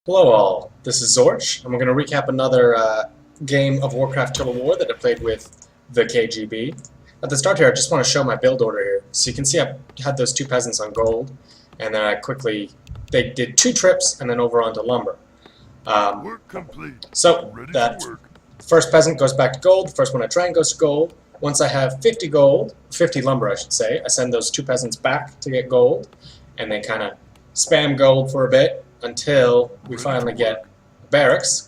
Hello all, this is Zorch, and we're going to recap another game of Warcraft Total War that I played with the KGB. At the start here, I just want to show my build order here. So you can see I had those two peasants on gold, and then they did two trips, and then over onto lumber. Work complete. So Ready that to work. first peasant goes back to gold, the first one I train goes to gold. Once I have 50 gold, 50 lumber I should say, I send those two peasants back to get gold, and they kind of spam gold for a bit until we finally get barracks.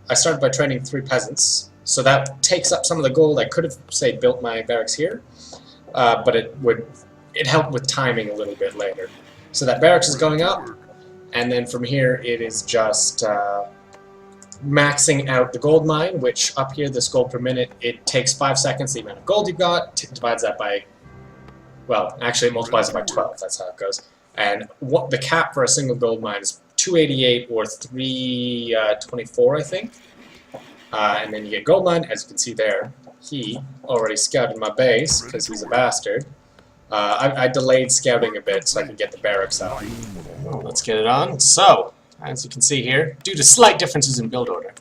I started by training 3 peasants, so that takes up some of the gold. I could have, say, built my barracks here, but it helped with timing a little bit later. So that barracks is going up, and then from here it is just maxing out the gold mine, which up here, this gold per minute, it takes 5 seconds the amount of gold you've got, divides that by, well, actually it multiplies it by 12, that's how it goes. And what the cap for a single gold mine is 288 or 324, I think. And then you get gold mine, as you can see there. He already scouted my base because he's a bastard. I delayed scouting a bit so I could get the barracks out. Let's get it on. So, as you can see here, due to slight differences in build order,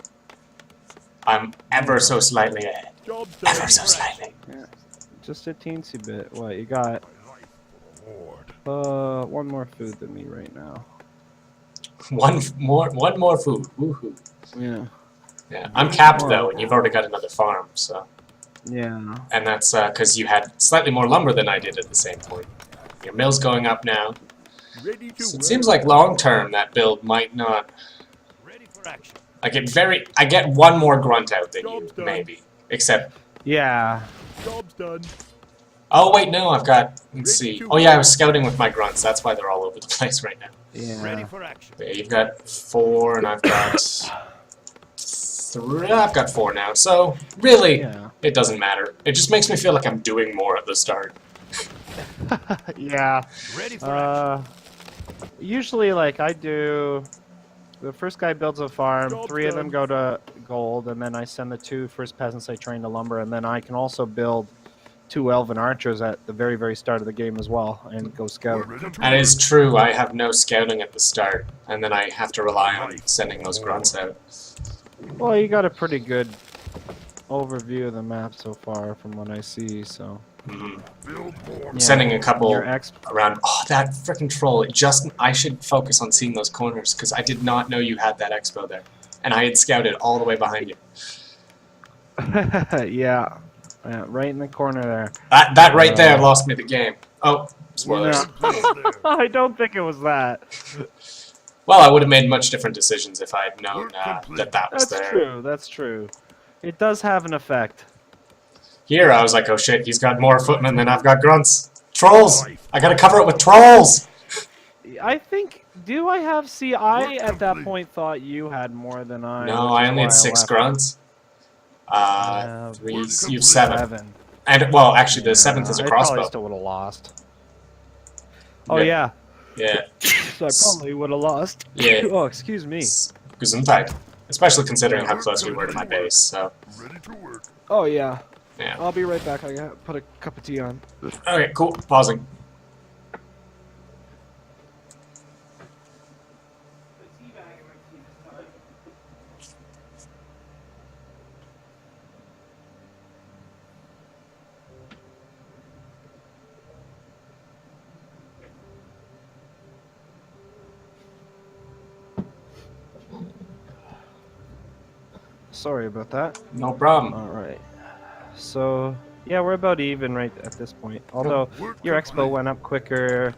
I'm ever so slightly ahead. Ever so slightly. Yeah, just a teensy bit. What you got? One more food than me right now. One more food. Woohoo. Yeah. Yeah, I'm capped though, and you've already got another farm, so. Yeah. And that's because you had slightly more lumber than I did at the same point. Your mill's going up now. So it seems like long term that build might not. Ready for action. I get one more grunt out than you, maybe. Except. Yeah. Job's done. Oh wait, no, I've got. Let's see. Oh yeah, I was scouting with my grunts. That's why they're all over the place right now. Yeah. Ready for action. Yeah, you've got 4, and I've got 3. I've got 4 now. So really, Yeah. it doesn't matter. It just makes me feel like I'm doing more at the start. Yeah. Ready for action. Usually, like I do. The first guy builds a farm. Job 3 of them done. go to gold, and then I send the 2 first peasants I train to lumber, and then I can also build 2 elven archers at the very, very start of the game as well, and go scout. That is true, I have no scouting at the start, and then I have to rely on sending those grunts out. Well, you got a pretty good overview of the map so far from what I see, so. I'm Yeah, sending a couple your around. Oh, that frickin' troll. I should focus on seeing those corners, because I did not know you had that expo there. And I had scouted all the way behind you. Yeah. Yeah, right in the corner there. That right there lost me the game. Oh, spoilers. I don't think it was that. Well, I would have made much different decisions if I had known that was That's there. true, that's true. It does have an effect. Here, I was like, oh shit, he's got more footmen than I've got grunts. Trolls! I gotta cover it with trolls! I think, do I have, see, I at that point thought you had more than I. No, I only had 6 grunts. 3, you have 7. And, well, actually, the 7th is a I crossbow. probably still would have lost. Oh, yeah. Yeah. So I probably would have lost. Yeah. Oh, excuse me. Gesundheit. Especially considering how close we were to my base, so. Ready to work. Oh, yeah. Yeah. I'll be right back. I gotta put a cup of tea on. Okay, cool. Pausing. Sorry about that. No problem. Alright. So, yeah, we're about even right at this point. Although, your expo went up quicker.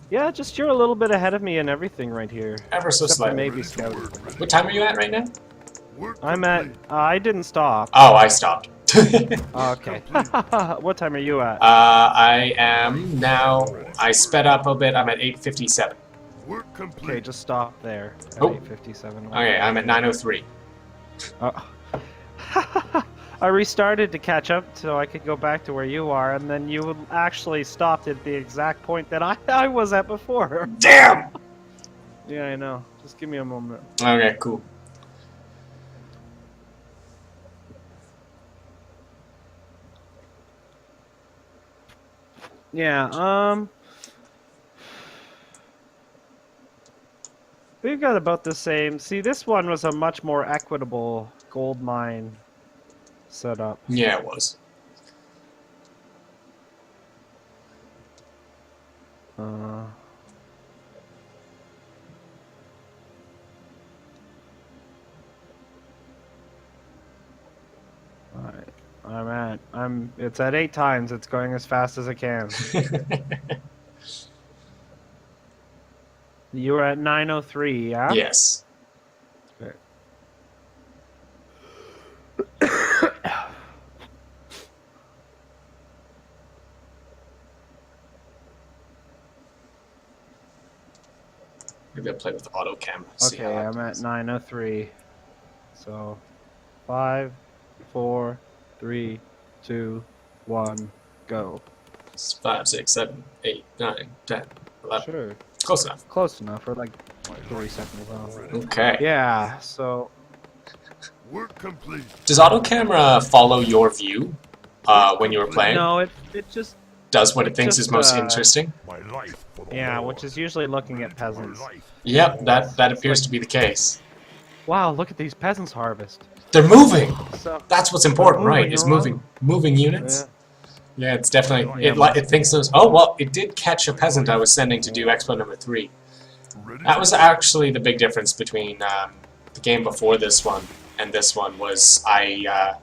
Yeah, just you're a little bit ahead of me in everything right here. Ever so Except for slightly. maybe scout. What time are you at right now? I'm at, I didn't stop. Oh, I stopped. Okay. What time are you at? I am now. I sped up a bit. I'm at 8:57. Work complete. Okay, just stop there. At Oh. 8:57. Okay, I'm at 9:03. I restarted to catch up so I could go back to where you are, and then you actually stopped at the exact point that I was at before. Damn! Yeah, I know. Just give me a moment. Okay, cool. Yeah, We've got about the same. See, this one was a much more equitable gold mine setup. Yeah, it was. Alright, it's at 8 times. It's going as fast as it can. You were at 903, yeah? Yes. Okay. Maybe I'll play with auto camera. See Okay, how that I'm at goes. 903. So, 5, 4, 3, 2, 1, go. It's 5, 6, 7, 8, 9, 10, 11. Sure. Close enough. Close enough. We're like 3 seconds off. Okay. Yeah, so... Work complete. Does auto camera follow your view when you were playing? No, it just... Does what it thinks just, is most interesting? My life for the Yeah, Lord. which is usually looking at My peasants. life. Yep, that appears to be the case. Wow, look at these peasants harvest. They're moving! So, That's what's important, They're right? moving Is around. moving units. yeah. Yeah, it's definitely Yeah, it thinks those. Oh well, it did catch a peasant I was sending to do Expo number 3. Ready That to was actually the big difference between the game before this one and this one. Was I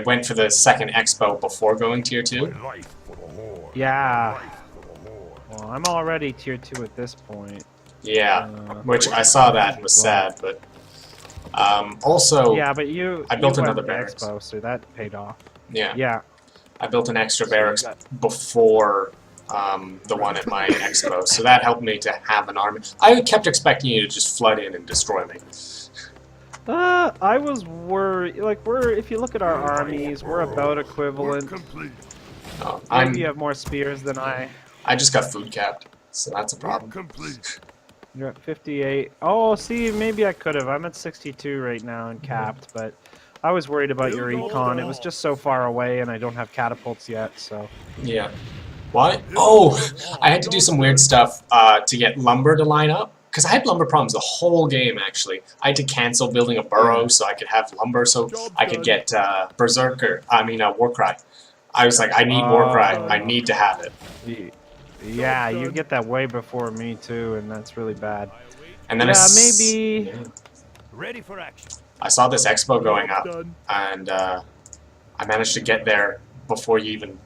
went for the second Expo before going tier 2. My life for the Lord. Yeah. My life for the Lord. Well, I'm already tier 2 at this point. Yeah, which I saw that and was sad, but also Yeah, but you... I built you went another to barracks. Expo, so that paid off. yeah, Yeah. I built an extra So you barracks got- before the one at my Expo, so that helped me to have an army. I kept expecting you to just flood in and destroy me. I was worried. Like, if you look at our armies, we're about Work equivalent. complete. No, Maybe you have more spears than I. I just got food capped, so that's a Work problem. complete. You're at 58. Oh, see, maybe I could have. I'm at 62 right now and capped, but I was worried about your econ. It was just so far away, and I don't have catapults yet, so. Yeah. Why? Oh, I had to do some weird stuff to get lumber to line up. Because I had lumber problems the whole game, actually. I had to cancel building a burrow so I could have lumber, so I could get Warcry. I was like, I need Warcry. I need to have it. Yeah, you get that way before me, too, and that's really bad. And then Yeah, maybe... Ready for action. I saw this expo going up, Done. and I managed to get there before you even...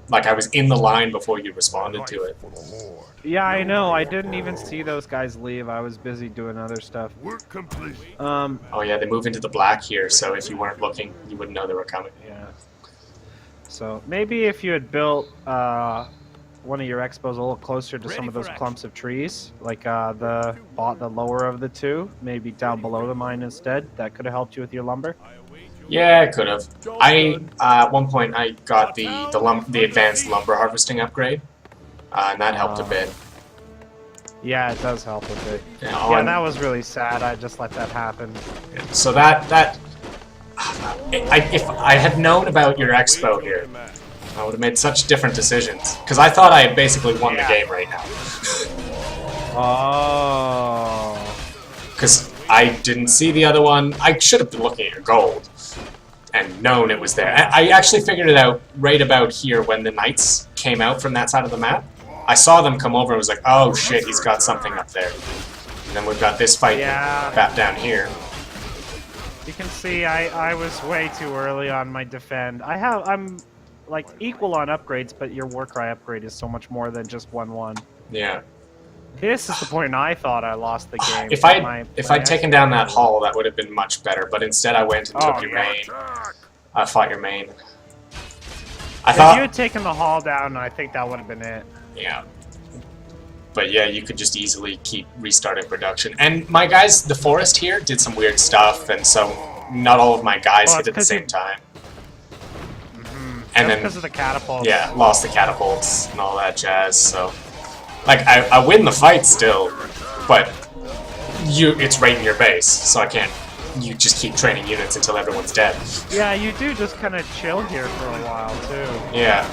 Like, I was in the line before you responded to it. For the Lord. Yeah, I know. I didn't even see those guys leave. I was busy doing other stuff. Work complete. Oh yeah, they move into the black here, so if you weren't looking, you wouldn't know they were coming. Yeah. So maybe if you had built one of your expos a little closer to some of those clumps of trees, like the lower of the two, maybe down below the mine instead, that could have helped you with your lumber. Yeah, I could have. At one point I got the advanced lumber harvesting upgrade, and that helped a bit. Yeah, it does help a bit. Yeah, Yeah, that was really sad. I just let that happen. So if I had known about your expo here, I would have made such different decisions. Because I thought I had basically won the game right now. Oh. Because I didn't see the other one. I should have been looking at your gold and known it was there. I actually figured it out right about here when the knights came out from that side of the map. I saw them come over and was like, oh shit, he's got something up there. And then we've got this fight back down here. You can see I was way too early on my defend. I'm like equal on upgrades, but your Warcry upgrade is so much more than just 1-1. Yeah. This is the point I thought I lost the game. If I'd taken down that hall, that would have been much better. But instead, I went and took your main. I fought your main. If you had taken the hall down, I think that would have been it. Yeah. But yeah, you could just easily keep restarting production. And my guys, the forest here, did some weird stuff, and so not all of my guys hit at the same time. And then because of the catapults. yeah, lost the catapults and all that jazz. So, like, I win the fight still, but it's right in your base, so I can't. You just keep training units until everyone's dead. Yeah, you do just kind of chill here for a while too. Yeah.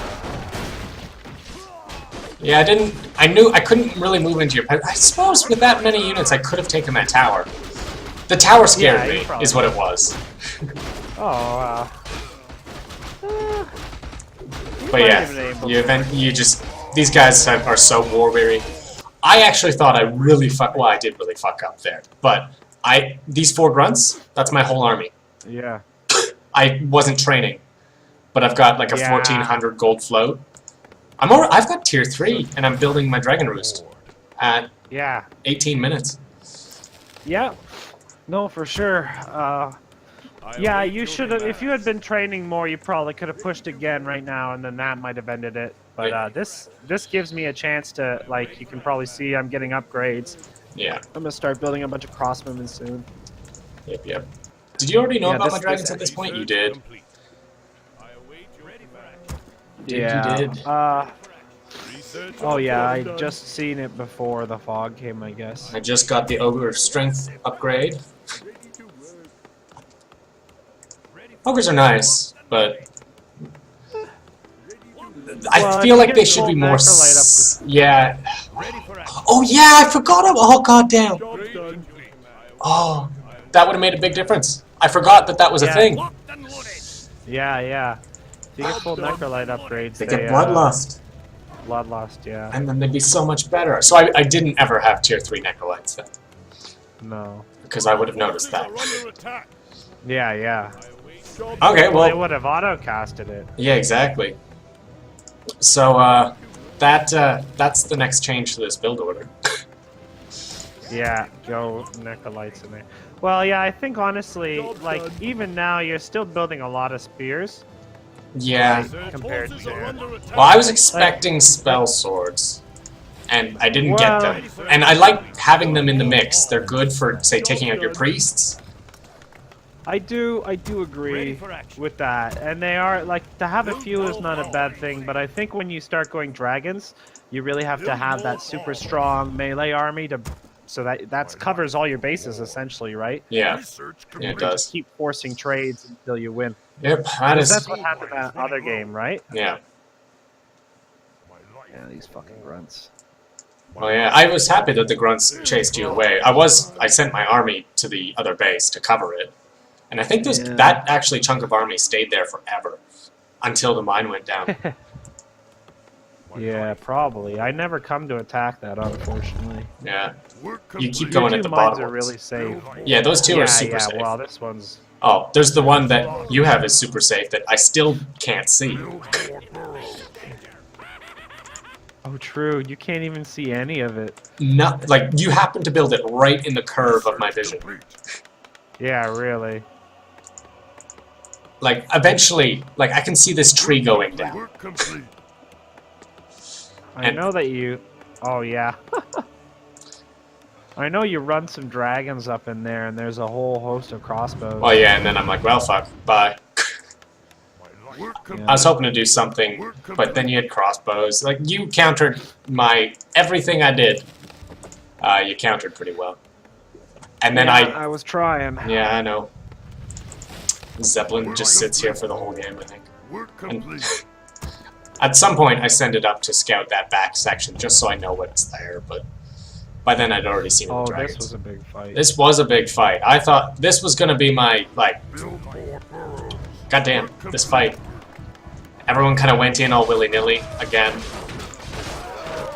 Yeah, I couldn't really move into your... I suppose with that many units I could have taken that tower. The tower scared me, is what it was. Oh, But yeah, these guys are so war weary. I actually thought I did really fuck up there. But these 4 grunts, that's my whole army. Yeah. I wasn't training, but I've got like a 1400 gold float. I've got tier 3, and I'm building my Dragon Roost at 18 minutes. Yeah. No, for sure. Yeah, you should have. If you had been training more, you probably could have pushed again right now, and then that might have ended it. But this gives me a chance to, like, you can probably see I'm getting upgrades. Yeah. I'm gonna start building a bunch of crossbowmen soon. Yep. Did you already know about my dragons at this point? You did. Yeah. You did. Oh yeah, I just seen it before the fog came, I guess. I just got the Ogre strength upgrade. Ogres are nice, but I feel like they should be more. Yeah. Oh yeah, I forgot. Oh goddamn. Oh, that would have made a big difference. I forgot that was a thing. Yeah. If you get full Necrolite upgrades, they get Bloodlust. Bloodlust, yeah. And then they'd be so much better. So I didn't ever have tier 3 Necrolites then. No. Because I would have noticed that. Yeah. Okay, well... They would have auto-casted it. Yeah, exactly. So, that's the next change to this build order. Yeah, go Necrolites in there. Well, yeah, I think honestly, like, even now, you're still building a lot of spears. Yeah. Compared to... Well, I was expecting spell swords, and I didn't get them. And I like having them in the mix. They're good for, say, taking out your priests. I do agree with that. And they are, like, to have a few is not a bad thing, but I think when you start going dragons, you really have to have that super strong melee army to... So that covers all your bases, essentially, right? Yeah, it does. Keep forcing trades until you win. Yep, that's what happened in that other game, right? Yeah. Yeah, these fucking grunts. Well, yeah, I was happy that the grunts chased you away. I sent my army to the other base to cover it. And I think that actually chunk of army stayed there forever. Until the mine went down. Yeah, probably. I never come to attack that, unfortunately. Yeah. You keep going at the bottom ones are really safe. Yeah, those two are super safe. Yeah, well, this one's... Oh, there's the one that you have is super safe that I still can't see. Oh, true. You can't even see any of it. Not, like, you happen to build it right in the curve of my vision. Yeah, really. Like, eventually, like, I can see this tree going down. I know that you... Oh, yeah. I know you run some dragons up in there, and there's a whole host of crossbows. Oh, yeah, and then I'm like, well, fuck, bye. Yeah. I was hoping to do something, but then you had crossbows. Like, you countered everything I did. You countered pretty well. And then I was trying. Yeah, I know. Zeppelin just sits here for the whole game, I think. And at some point, I send it up to scout that back section, just so I know what's there, but by then I'd already seen the dragons. This was a big fight. This was a big fight. I thought this was gonna be my, like... Goddamn, this fight. Everyone kind of went in all willy-nilly again.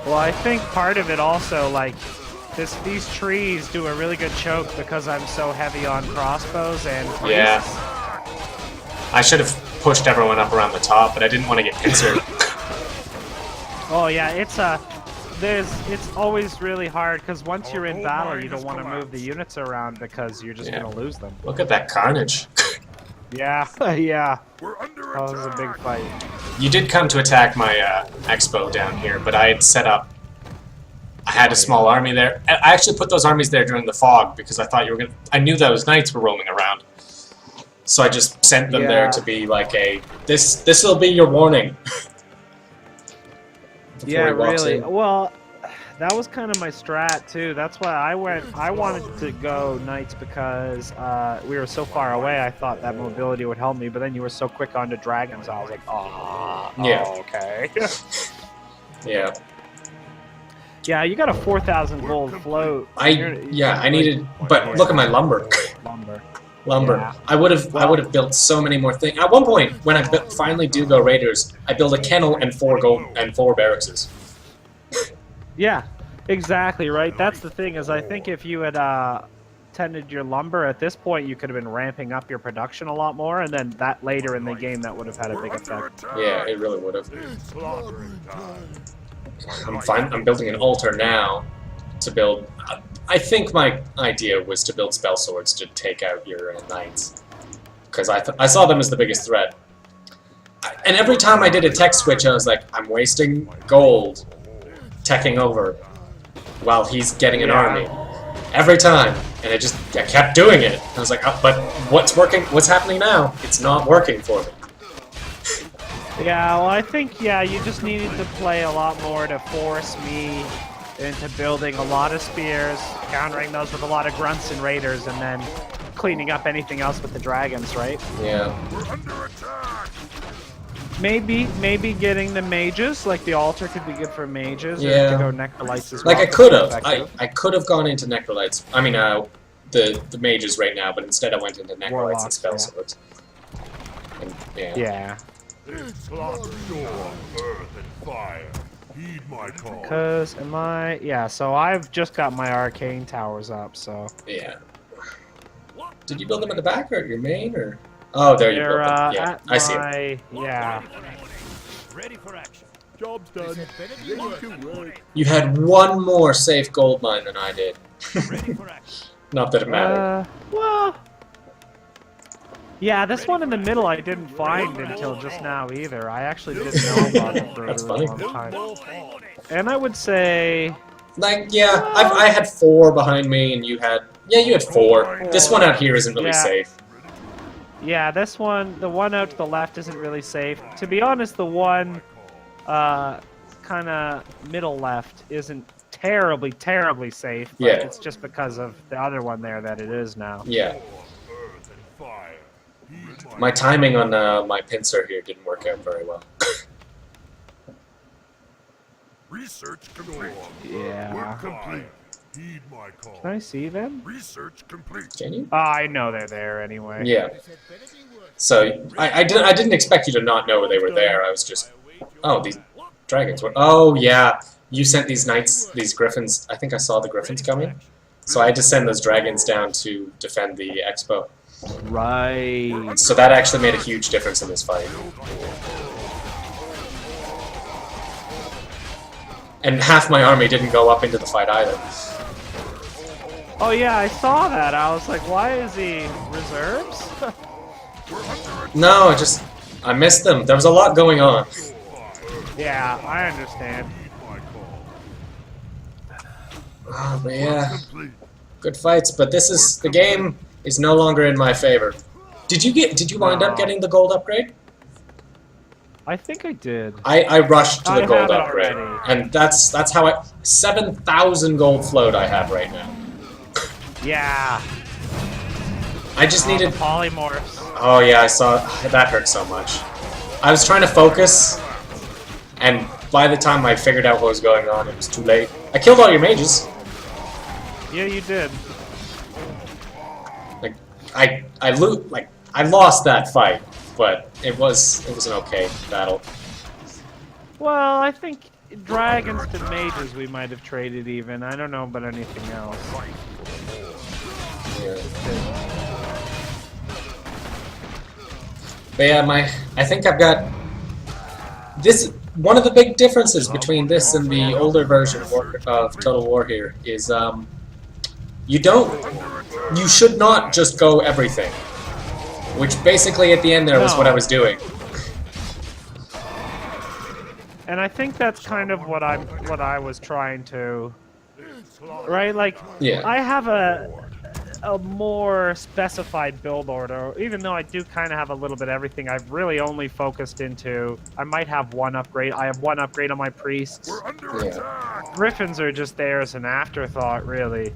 Well, I think part of it also, like, these trees do a really good choke because I'm so heavy on crossbows and priests. Yeah. I should have pushed everyone up around the top, but I didn't want to get pincered. Oh yeah, it's always really hard because once you're in battle, you don't want to move the units around because you're just gonna lose them. Look at that carnage. Yeah, yeah. That was a big fight. You did come to attack my expo down here, but I had set up. I had a small army there. I actually put those armies there during the fog because I thought you were gonna. I knew those knights were roaming around, so I just sent them there to be like a. This will be your warning. Yeah, really. Well, that was kind of my strat too. That's why I wanted to go knights because we were so far away. I thought that mobility would help me, but then you were so quick onto dragons. I was like, oh, yeah, okay. Yeah. Yeah, you got a 4,000 gold float. I needed, but look at my lumber. Lumber. Lumber. Yeah. I would have built so many more things. At one point, when I finally do go raiders, I build a kennel and 4 barracks. Yeah, exactly right. That's the thing is, I think if you had tended your lumber at this point, you could have been ramping up your production a lot more, and then that later in the game that would have had a big effect. Yeah, it really would have. I'm building an altar now to build. I think my idea was to build spell swords to take out your knights, because I saw them as the biggest threat. And every time I did a tech switch, I was like, I'm wasting gold teching over while he's getting an army. Every time, and I kept doing it. I was like, oh, but what's working? What's happening now? It's not working for me. Yeah, well, I think, you just needed to play a lot more to force me into building a lot of spears, countering those with a lot of grunts and raiders, and then cleaning up anything else with the dragons, right? Yeah. We're under attack. Maybe getting the mages, like the altar could be good for mages, or Yeah. to go necrolytes as well. Like I could have. I could have gone into necrolytes. I mean, the mages right now, but instead I went into necrolytes Warlocks, and spell yeah. swords. And, Yeah. It's locked door, earth and fire. Heed my call. Because so I've just got my arcane towers up, so. yeah. Did you build them at the back or at your main or? Oh, there you They're, built them. Yeah, at I see it. Yeah. Ready for action. Job's done. Ready to work. You had one more safe gold mine than I did. Ready for action. Not that it mattered. Well. Yeah, this one in the middle I didn't find until just now either. I actually didn't know about it for a That's really funny. long time. And I would say, Like, yeah, I had 4 behind me, and you had 4. This one out here isn't really Yeah. safe. yeah, this one, the one out to the left isn't really safe. To be honest, the one kind of middle left isn't terribly safe. But Yeah. it's just because of the other one there that it is now. Yeah. Earth and fire. Heed My timing on my pincer here didn't work out very well. research complete. Yeah. Work complete. Heed my call. Can I see them? Research complete. Can you? Oh, I know they're there anyway. Yeah. So I didn't expect you to not know they were there. I was just, oh, these dragons were. Oh yeah, you sent these knights, these griffins. I think I saw the griffins coming, so I had to send those dragons down to defend the expo. Right. So that actually made a huge difference in this fight. And half my army didn't go up into the fight either. Oh yeah, I saw that. I was like, why is he reserves? No, I missed them. There was a lot going on. Yeah, I understand. Oh, but yeah, good fights. But the game is no longer in my favor. Did you wind up getting the gold upgrade? I think I did. I rushed to the I gold have it upgrade, already. and that's how 7,000 gold float I have right now. Yeah. I just needed. Polymorphs. Oh yeah, I saw that hurt so much. I was trying to focus, and by the time I figured out what was going on, it was too late. I killed all your mages. Yeah, you did. Like I lost that fight, but it was an okay battle. Well, I think dragons to mages we might have traded even. I don't know about anything else. Yeah. But yeah, I think I've got this. One of the big differences between this and the older version of Total War here is you should not just go everything, which basically at the end there was what I was doing. And I think that's kind of what I was trying to, right? Like, Yeah. I have a more specified build order, even though I do kind of have a little bit of everything. I've really only focused into, I might have one upgrade. I have one upgrade on my priests. We're under Yeah. attack. Griffins are just there as an afterthought, really.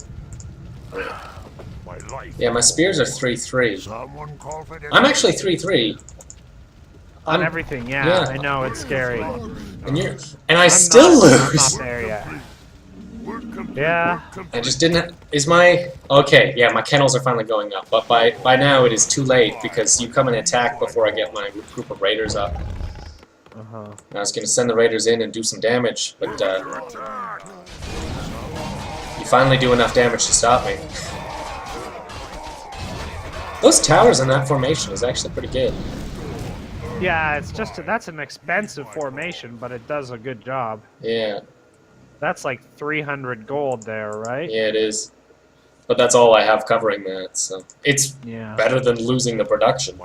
My life. Yeah, my spears are 3/3. Someone call for I'm actually 3/3. On everything, yeah, yeah. I know, it's scary. And I still I'm lose. not there yet. Yeah. I just didn't. Is my okay? Yeah, my kennels are finally going up, but by now it is too late because you come and attack before I get my group of raiders up. Uh-huh. I was gonna send the raiders in and do some damage, but you finally do enough damage to stop me. Those towers in that formation is actually pretty good. Yeah, it's just that's an expensive formation, but it does a good job. Yeah, That's like 300 gold there, right? yeah, it is. But that's all I have covering that, so it's Yeah. better than losing the production.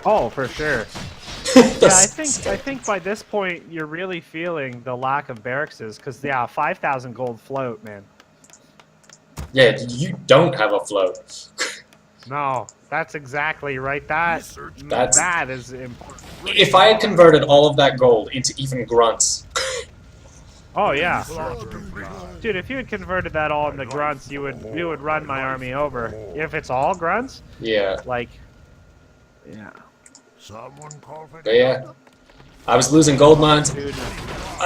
Oh, for sure. The Yeah, I think by this point you're really feeling the lack of barracks, because yeah, 5,000 gold float, man. Yeah, you don't have a float. No, that's exactly right. That's- That is important. If I had converted all of that gold into even grunts, Oh yeah, dude. If you had converted that all into grunts, you would run my army over. If it's all grunts, yeah, like, yeah, Someone call for but yeah, I was losing gold mines. dude.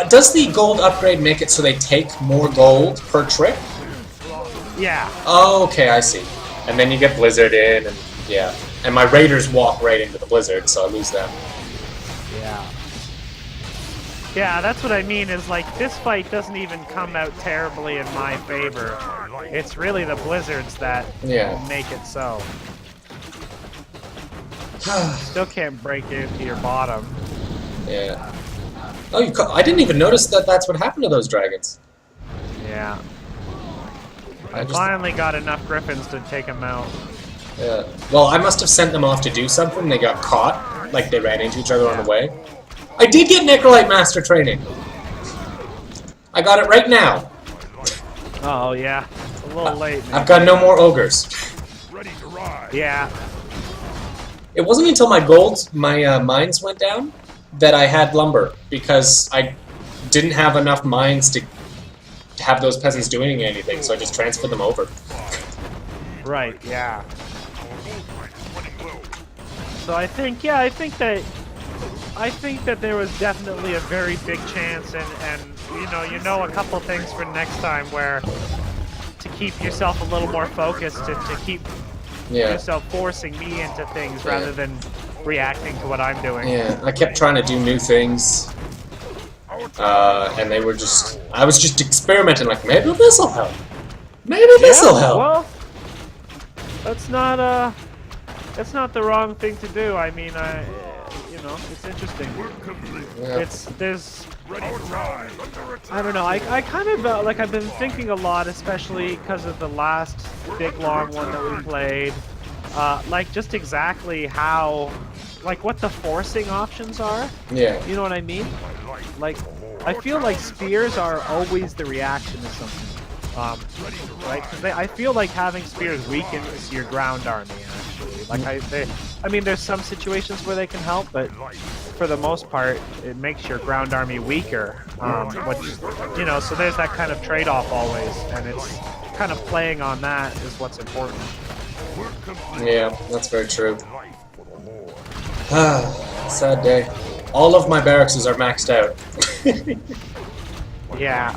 Does the gold upgrade make it so they take more gold per trip? Yeah, Oh, okay, I see. And then you get blizzard in, and yeah, and my raiders walk right into the blizzard, so I lose them. yeah. Yeah, that's what I mean, is like, this fight doesn't even come out terribly in my favor. It's really the blizzards that Yeah. make it so. Still can't break into your bottom. Yeah. Oh, I didn't even notice that that's what happened to those dragons. Yeah. I I just, finally got enough griffins to take them out. yeah. Well, I must have sent them off to do something. They got caught, like they ran into each other on the way. I did get Necrolite Master training. I got it right now. Oh, yeah. A little late, man. I've got no more ogres. ready to ride. Yeah. It wasn't until my mines went down that I had lumber, because I didn't have enough mines to have those peasants doing anything, so I just transferred them over. Right, yeah. So I think that there was definitely a very big chance, and you know a couple things for next time where to keep yourself a little more focused, to keep Yeah. yourself forcing me into things rather than reacting to what I'm doing. Yeah, I kept trying to do new things, and they were just... I was just experimenting, like, maybe this'll help. Maybe this'll help. Well, that's not the wrong thing to do. I mean, you know, it's interesting. Yeah. There's Ready to ride. Under attack. I don't know. I kind of like I've been thinking a lot, especially because of the last big long one that we played. Like just exactly how, like what the forcing options are. Yeah. You know what I mean? Like, I feel like spears are always the reaction to something. Right? 'Cause I feel like having spears weakens your ground army, actually. Like, I mean, there's some situations where they can help, but for the most part, it makes your ground army weaker. Which, you know, so there's that kind of trade-off always, and it's kind of playing on that is what's important. Yeah, that's very true. Sad day. All of my barracks are maxed out. Yeah.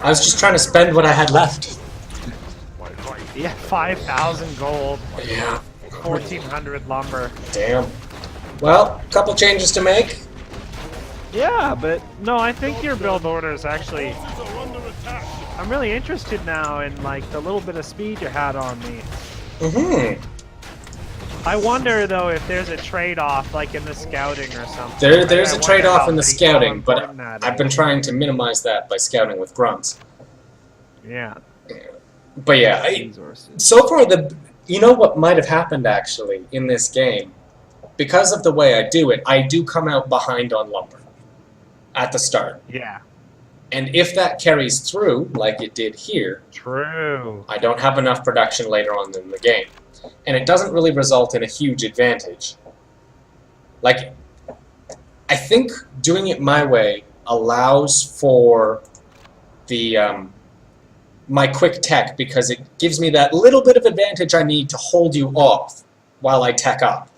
I was just trying to spend what I had left. Yeah, 5,000 gold, Yeah. 1,400 lumber. Damn. Well, couple changes to make. Yeah, but no, I think your build order is actually... I'm really interested now in like the little bit of speed you had on me. Mm-hmm. I wonder though if there's a trade-off like in the scouting or something. There's I a wonder trade-off how in the big- scouting, how but important that I've been is. trying to minimize that by scouting with grunts. Yeah. But yeah, Resources. so far you know what might have happened actually in this game? Because of the way I do come out behind on lumber at the start. Yeah. And if that carries through, like it did here, True. I don't have enough production later on in the game. And it doesn't really result in a huge advantage. Like, I think doing it my way allows for the my quick tech, because it gives me that little bit of advantage I need to hold you off while I tech up.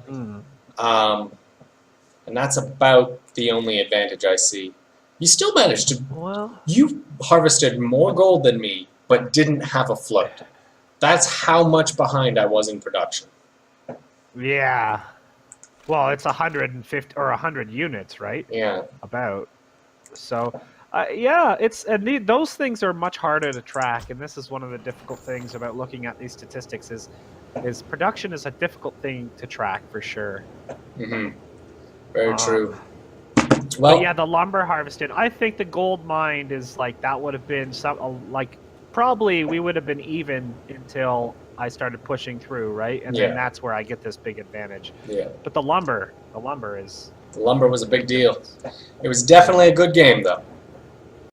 Mm. And that's about the only advantage I see. You still managed to. Well, You harvested more gold than me, but didn't have a float. That's how much behind I was in production. yeah. Well, it's 150 or 100 units, right? Yeah. About. So, yeah, those things are much harder to track, and this is one of the difficult things about looking at these statistics is production is a difficult thing to track for sure. Mm-hmm. Very true. But Well, yeah, the lumber harvested. I think the gold mined is like that would have been probably we would have been even until I started pushing through, right? And then that's where I get this big advantage. yeah. But the lumber is The lumber was a big deal. It was definitely a good game, though.